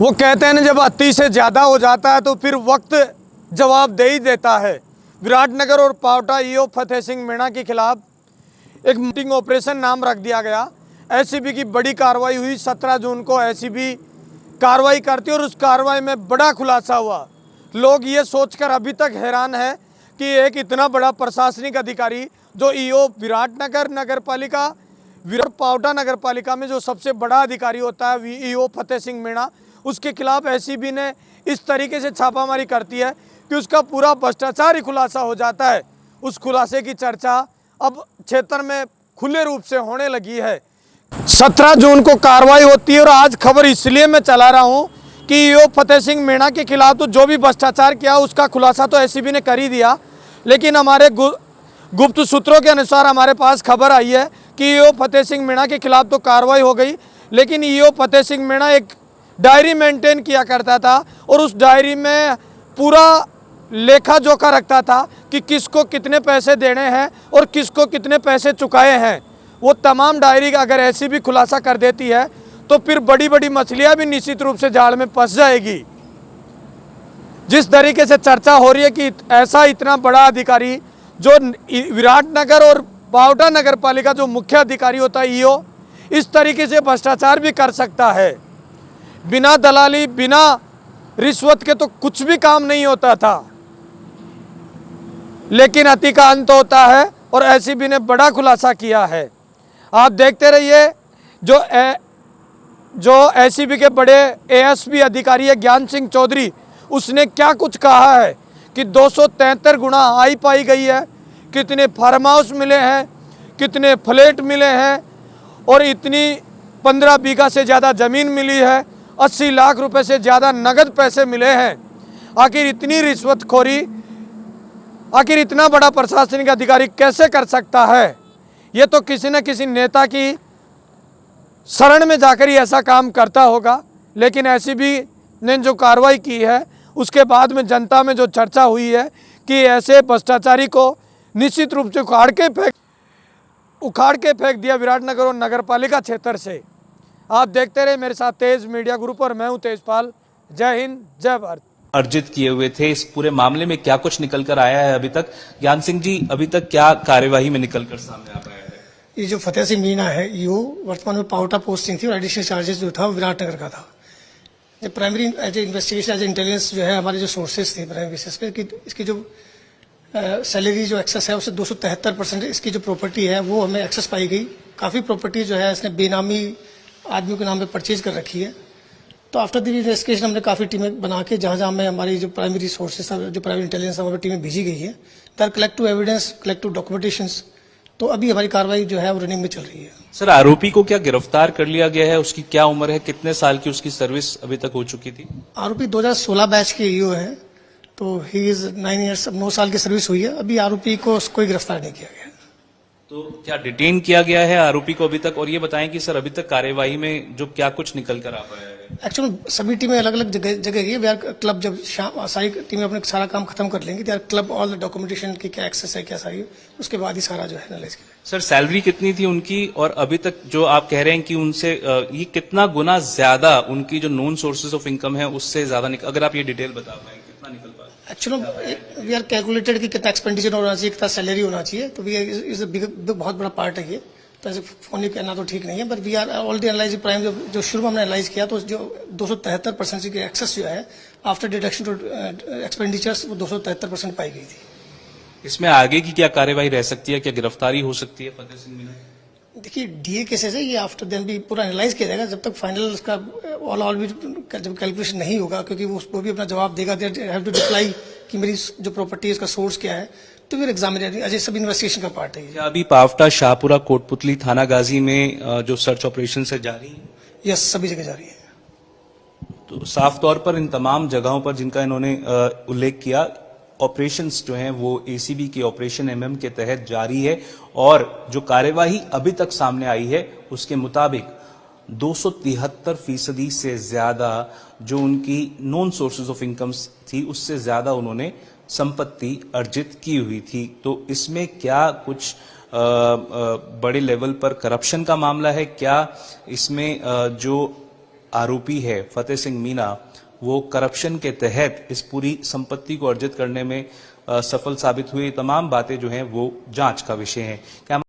वो कहते हैं ना, जब अति से ज़्यादा हो जाता है तो फिर वक्त जवाब दे ही देता है। विराटनगर और पावटा ईओ फतेह सिंह मीणा के खिलाफ एक मीटिंग ऑपरेशन नाम रख दिया गया। एसीबी की बड़ी कार्रवाई हुई। 17 जून को एसीबी कार्रवाई करती और उस कार्रवाई में बड़ा खुलासा हुआ। लोग ये सोचकर अभी तक हैरान है कि एक इतना बड़ा प्रशासनिक अधिकारी जो ईओ विराटनगर नगर पालिका, पावटा नगर पालिका में जो सबसे बड़ा अधिकारी होता है ईओ फतेह सिंह मीणा, उसके खिलाफ एसीबी ने इस तरीके से छापामारी करती है कि उसका पूरा भ्रष्टाचार ही खुलासा हो जाता है। उस खुलासे की चर्चा अब क्षेत्र में खुले रूप से होने लगी है। 17 जून को कार्रवाई होती है और आज खबर इसलिए मैं चला रहा हूं कि ईओ फतेह सिंह मीणा के खिलाफ तो जो भी भ्रष्टाचार किया उसका खुलासा तो एसीबी ने कर ही दिया, लेकिन हमारे गुप्त सूत्रों के अनुसार हमारे पास खबर आई है कि ईओ फतेह सिंह मीणा के खिलाफ तो कार्रवाई हो गई, लेकिन ईओ फतेह सिंह मीणा एक डायरी मेंटेन किया करता था और उस डायरी में पूरा लेखा जोखा रखता था कि किसको कितने पैसे देने हैं और किसको कितने पैसे चुकाए हैं। वो तमाम डायरी अगर ऐसी भी खुलासा कर देती है तो फिर बड़ी बड़ी मछलियां भी निश्चित रूप से जाल में फंस जाएगी। जिस तरीके से चर्चा हो रही है कि ऐसा इतना बड़ा अधिकारी जो विराटनगर और पावटा नगर पालिका जो मुख्य अधिकारी होता है ईओ, इस तरीके से भ्रष्टाचार भी कर सकता है। बिना दलाली बिना रिश्वत के तो कुछ भी काम नहीं होता था, लेकिन अति का अंत होता है और एसीबी ने बड़ा खुलासा किया है। आप देखते रहिए। जो एसीबी के बड़े एएसपी अधिकारी है ज्ञान सिंह चौधरी, उसने क्या कुछ कहा है कि 273 गुना आई पाई गई है, कितने फार्म हाउस मिले हैं, कितने फ्लैट मिले हैं और इतनी 15 बीघा से ज़्यादा ज़मीन मिली है, 80 लाख रुपए से ज़्यादा नगद पैसे मिले हैं। आखिर इतनी रिश्वतखोरी आखिर इतना बड़ा प्रशासनिक अधिकारी कैसे कर सकता है? ये तो किसी न किसी नेता की शरण में जाकर ही ऐसा काम करता होगा। लेकिन एसीबी ने जो कार्रवाई की है उसके बाद में जनता में जो चर्चा हुई है कि ऐसे भ्रष्टाचारी को निश्चित रूप से उखाड़ के फेंक दिया विराटनगर और नगर पालिका क्षेत्र से। आप देखते रहे मेरे साथ तेज मीडिया ग्रुप और मैं हूं तेजपाल। जय हिंद, जय भारत। अर्जित किए हुए थे। इस पूरे मामले में क्या कुछ निकल कर आया है अभी तक? ज्ञान सिंह जी, अभी तक क्या कार्यवाही में निकल कर सामने आ पाया है? ये जो फतेह सिंह मीणा है ईओ, वर्तमान में पावटा पोस्टिंग थी और एडिशनल चार्जेस जो था वो विराटनगर का था। जो primary as a investigation as intelligence जो है हमारे जो सोर्सेज थे प्राइमरी बेसिस पे कि इसकी जो सैलरी जो एक्सेस है उससे 273% इसकी जो प्रॉपर्टी है वो हमें एक्सेस पाई गई। काफ़ी प्रॉपर्टी जो है इसने बेनामी आदमियों के नाम पे परचेज कर रखी है। तो आफ्टर द इन्वेस्टिगेशन हमने काफ़ी टीमें बना के जहाँ में हमारी जो प्राइमरी सोर्सेज जो प्राइमरी इंटेलिजेंस हमारी टीमें भेजी गई है, दर कलेक्टिव एविडेंस, कलेक्टिव डॉक्यूमेंटेशंस। तो अभी हमारी कार्रवाई जो है वो रनिंग में चल रही है। सर, आरोपी को क्या गिरफ्तार कर लिया गया है? उसकी क्या उम्र है? कितने साल की उसकी सर्विस अभी तक हो चुकी थी? आरोपी 2016 बैच के ईओ है, तो ही इज 9 ईयर्स, 9 साल की सर्विस हुई है। अभी आरोपी को कोई गिरफ्तार नहीं किया गया। तो क्या डिटेन किया गया है आरोपी को अभी तक? और ये बताएं कि सर अभी तक कार्यवाही में जो क्या कुछ निकल कर आ पाया है? एक्चुअली सभी टीमें अलग अलग जगह गई है। क्लब जब शाम सारी टीमें अपने सारा काम खत्म कर लेंगी, यार क्लब ऑल द डॉक्यूमेंटेशन की क्या एक्सेस है क्या सारी, उसके बाद ही सारा जो है एनालाइज करें। सर, सैलरी कितनी थी उनकी? और अभी तक जो आप कह रहे हैं कि उनसे ये कितना गुना ज्यादा उनकी जो नॉन सोर्सेज ऑफ इनकम है उससे ज्यादा अगर आप ये डिटेल बता पाए कितना निकल पाए? एक्चुअली वी आर कैलकुलेटेड कि कितना एक्सपेंडिचर होना चाहिए, कितना सैलरी होना चाहिए। तो वी इज बहुत बड़ा पार्ट है ये, तो ऐसे फोन कहना तो ठीक नहीं है। But we are already analyse prime जो शुरू में हमने एनालाइज किया तो जो 273% की एक्सेस जो है आफ्टर डिडक्शन टू एक्सपेंडिचर्स वो 273% पाई गई थी। इसमें आगे की क्या कार्यवाही रह सकती है? क्या गिरफ्तारी हो सकती है फतेह सिंह मीणा? देखिए, डीए केसेस है ये, आफ्टर देन भी पूरा एनालाइज किया जाएगा। जब तक फाइनल उसका ऑल भी जब कैलकुलेशन नहीं होगा, क्योंकि वो भी अपना जवाब देगा, दे हैव टू रिप्लाई कि मेरी जो प्रॉपर्टी है उसका सोर्स क्या है, तो फिर एग्जामिनेशन अजय सब इन्वेस्टिगेशन का पार्ट है। क्या अभी पावटा, शाहपुरा, कोटपुतली, थाना गाजी में जो सर्च ऑपरेशन है जारी है? यस, सभी जगह जारी है। तो साफ तौर पर इन तमाम जगहों पर जिनका इन्होंने उल्लेख किया, ऑपरेशंस जो हैं वो एसीबी के ऑपरेशन एमएम के तहत जारी है और जो कार्यवाही अभी तक सामने आई है उसके मुताबिक 273% से ज्यादा जो उनकी नॉन सोर्सेज ऑफ इनकम्स थी उससे ज्यादा उन्होंने संपत्ति अर्जित की हुई थी। तो इसमें क्या कुछ बड़े लेवल पर करप्शन का मामला है? क्या इसमें जो आरोपी है फतेह सिंह मीणा वो करप्शन के तहत इस पूरी संपत्ति को अर्जित करने में सफल साबित हुए। तमाम बातें जो हैं वो जांच का विषय हैं।